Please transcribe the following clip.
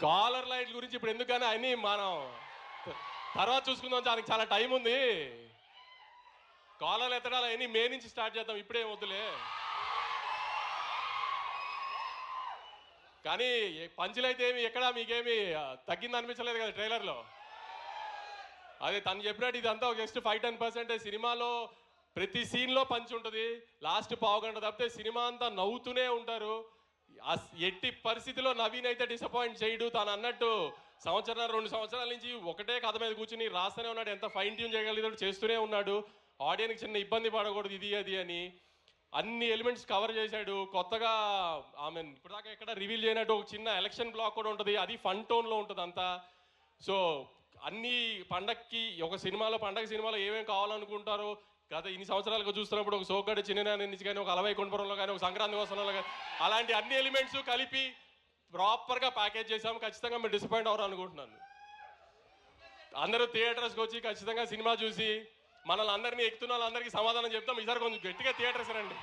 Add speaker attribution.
Speaker 1: Caller light గురించి ఇప్పుడు ఎందుకు కానీ అన్ని మనం తర్వాత చూసుకుందాం, దానికి చాలా టైం ఉంది. కాలర్లు ఎత్తడాలు అవన్నీ మే నుంచి స్టార్ట్ చేద్దాం, ఇప్పుడేం వద్దులే. కానీ పంచులైతే ఏమి ఎక్కడా మీకేమి తగ్గింది అనిపించలేదు కదా ట్రైలర్లో. అదే తను చెప్పినట్టు ఇదంతా జస్ట్ 5-10% సినిమాలో ప్రతి సీన్లో పంచ్ ఉంటుంది. లాస్ట్ పావుగంట తప్పితే సినిమా అంతా నవ్వుతూనే ఉంటారు. ఎట్టి పరిస్థితిలో నవీన్ అయితే డిసప్పాయింట్ చేయడు. తను అన్నట్టు 1-2 సంవత్సరాల నుంచి ఒకటే కథ మీద కూర్చుని రాస్తూనే ఉన్నాడు. ఎంత ఫైన్ ట్యూన్ చేయగలిగాడు చేస్తూనే ఉన్నాడు. ఆడియన్కి చిన్న ఇబ్బంది పడకూడదు ఇది అది అని అన్ని ఎలిమెంట్స్ కవర్ చేశాడు. కొత్తగా ఆమె ఇప్పటిదాకా ఎక్కడ రివీల్ చేయనట్టు ఒక చిన్న ఎలక్షన్ బ్లాక్ కూడా ఉంటుంది, అది ఫన్ టోన్లో ఉంటుంది అంతా. సో అన్ని పండక్కి ఒక సినిమాలో పండగ సినిమాలో ఏమేమి కావాలనుకుంటారో గత ఇన్ని సంవత్సరాలుగా చూస్తున్నప్పుడు ఒక సోగ్గాడి చిన్ననాని నుంచి కానీ ఒక అలవై కొండపురంలో కానీ ఒక సంక్రాంతి వసనంలో కానీ అలాంటి అన్ని ఎలిమెంట్స్ కలిపి ప్రాపర్గా ప్యాకేజ్ చేసాము. ఖచ్చితంగా మీరు డిసప్పాయింట్ అవ్వరు అనుకుంటున్నాను. అందరూ థియేటర్స్కి వచ్చి ఖచ్చితంగా సినిమా చూసి మనల్ని అందరినీ ఎక్కుతున్న వాళ్ళందరికీ సమాధానం చెప్తాం. ఈసారి కొంచెం గట్టిగా థియేటర్స్ రండి.